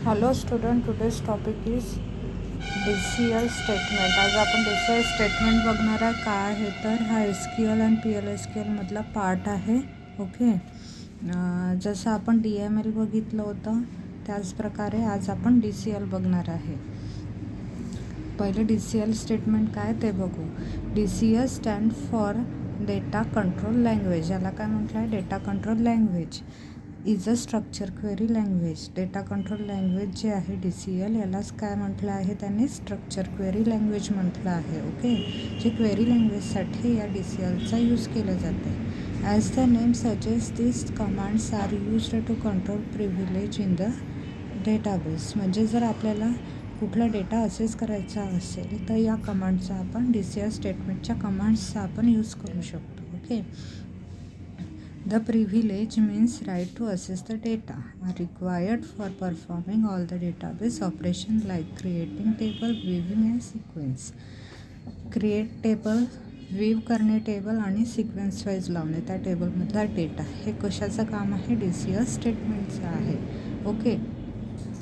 Hello student, today's topic is DCL statement. आज आपण DCL statement बघणार आहे. काय आहे तर हा SQL आणि PL/SQL मधला पार्ट आहे. ओके, जसं आपण DML बघितलं होतं त्याच प्रकारे आज आपण DCL बघणार आहे. पहिले DCL स्टेटमेंट काय ते बघू. DCL stand for data control language. याला काय म्हटलं आहे? Data control language is a structure query language. Data control language जे आहे DCL यालाच काय म्हटलं आहे? त्यांनी स्ट्रक्चर क्वेरी लँग्वेज म्हटलं आहे. ओके, जे क्वेरी लँग्वेजसाठी या DCLचा यूज केलं जाते. As the name suggest this commands are used to control privilege in the database. म्हणजे जर आपल्याला कुठला डेटा असेस करायचा असेल तर या कमांडचा आपण DCL स्टेटमेंटच्या कमांड्सचा आपण यूज करू शकतो. Okay, the privilege means right to access the data are required for performing all the database operation like creating table, viewing and sequence. Create table, view करणे टेबल आणि सिक्वेन्स वाईज लावणे त्या टेबलमधला data. हे कशाचं काम आहे? DCL स्टेटमेंटचं आहे. Okay,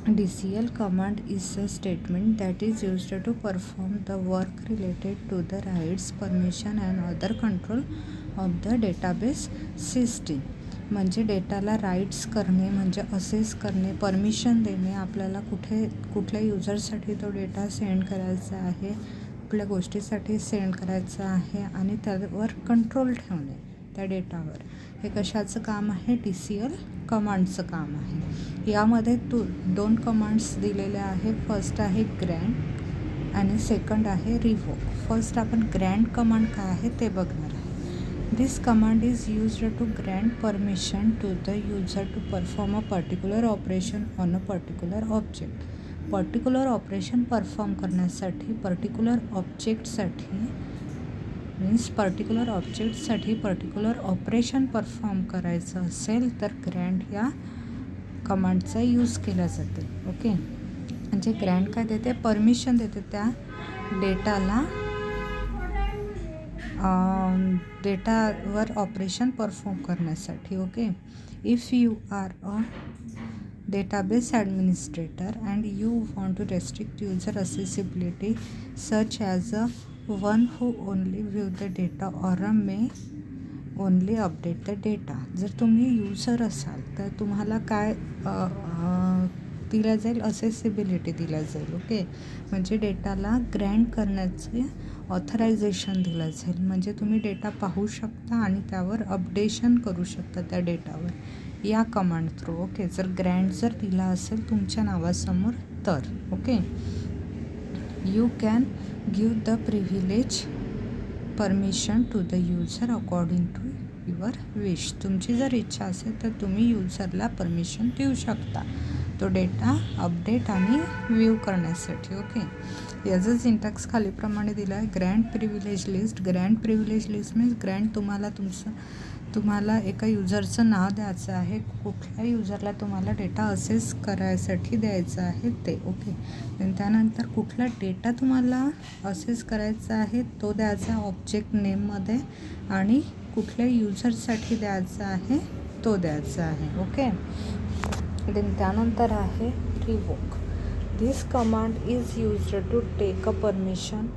DCL command is a statement that is used to perform the work related to the rights, permission and other control of the database system. म्हणजे डेटाला राईट्स करणे म्हणजे असेस करणे, परमिशन देणे, आपल्याला कुठल्या युजरसाठी तो डेटा सेंड करायचा आहे, कुठल्या गोष्टीसाठी सेंड करायचा आहे आणि त्यावर कंट्रोल ठेवणे त्या डेटावर. हे कशाचं काम आहे? DCL कमांडचं काम आहे. यामध्ये दोन कमांड्स दिलेल्या आहे. फर्स्ट आहे ग्रँट आणि सेकंड आहे रिव्होक. फर्स्ट आपण ग्रँट कमांड काय आहे ते बघणार आहे. This command is used to grant permission to the user to perform a particular operation on a particular object. Particular operation perform करण्यासाठी पर्टिक्युलर ऑब्जेक्टसाठी पर्टिक्युलर ऑपरेशन परफॉर्म करायचं असेल तर ग्रँट या कमांडचा यूज केला जाते. ओके, म्हणजे ग्रँट काय देते? परमिशन देते त्या डेटावर ऑपरेशन परफॉर्म करण्यासाठी. Okay, if you are a database administrator and you want to restrict user accessibility such as one who only view the data or may only update the data. जर तुम्ही user असाल तर तुम्हाला काय दिल्या जाईल? Accessibility दिल्या जाईल. ओके, म्हणजे डेटाला ग्रँट करण्याचे ऑथरायझेशन दिलं जाईल. म्हणजे तुम्ही डेटा पाहू शकता आणि त्यावर अपडेशन करू शकता त्या डेटावर या कमांड थ्रू. ओके, जर ग्रँट जर दिला असेल तुमच्या नावासमोर तर. Okay, you can give the privilege permission to the user according to your wish. तुमची जर इच्छा असेल तर तुम्ही युजरला परमिशन देऊ शकता तो डेटा अपडेट आणि व्ह्यू करण्यासाठी. ओके, याचं सिंटॅक्स खालीप्रमाणे दिलं आहे. Grant privilege list. Grant privilege list means तुम्हाला एका युजरचं नाव द्यायचं आहे, कुठल्या युजरला तुम्हाला डेटा असेस करायसाठी द्यायचं आहे ते. ओके, त्यानंतर कुठला डेटा तुम्हाला असेस करायचा आहे तो द्यायचा ऑब्जेक्ट नेममध्ये आणि कुठल्या युजरसाठी द्यायचा आहे तो द्यायचा आहे. ओके, त्यानंतर आहे revoke. This command is used to take a permission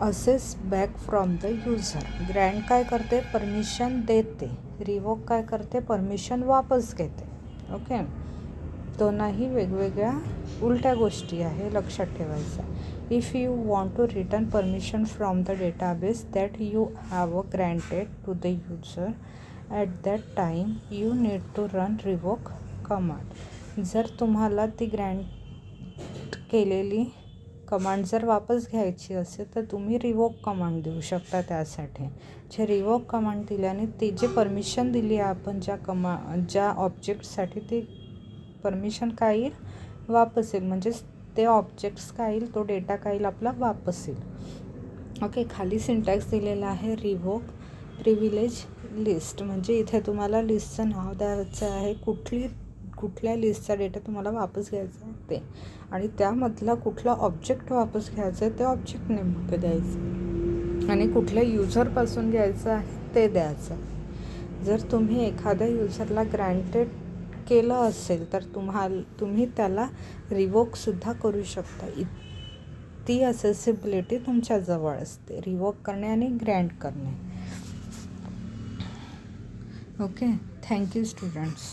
access back from the user. Grant काय करते? परमिशन देते. रिव्होक काय करते? परमिशन वापस घेते. ओके, दोनही वेगवेगळ्या उलट्या गोष्टी आहे, लक्षात ठेवायचं. If you want to return permission from the database that you have granted to the user at that time you need to run revoke command. जर तुम्हाला ती ग्रँट केलेली कमांड जर वापस घ्यायची असेल तर तुम्ही रिव्होक कमांड देऊ शकता. त्यासाठी जे रिव्होक कमांड दिल्याने ती जी परमिशन दिली आहे आपण ज्या ऑब्जेक्टसाठी ती परमिशन काय येईल? वापस येईल. म्हणजेच ते ऑब्जेक्ट्स काय येईल? तो डेटा काय येईल? आपला वापस येईल. ओके, खाली सिंटॅक्स दिलेला आहे. रिव्होक प्रिव्हिलेज लिस्ट म्हणजे इथे तुम्हाला लिस्टचं नाव द्यायचं आहे, कुठल्या लिस्टचा डेटा तुम्हाला वापस घ्यायचा आहे ते, आणि त्यामधला कुठला ऑब्जेक्ट वापस घ्यायचा आहे ते ऑब्जेक्ट नेमकं द्यायचं आणि कुठल्या युजरपासून घ्यायचं आहे ते द्यायचं. जर तुम्ही एखाद्या युजरला ग्रँटेड केलं असेल तर तुम्ही त्याला रिवोकसुद्धा करू शकता. ती असेसिबिलिटी तुमच्याजवळ असते, रिवोक करणे आणि ग्रँट करणे. Okay, thank you students.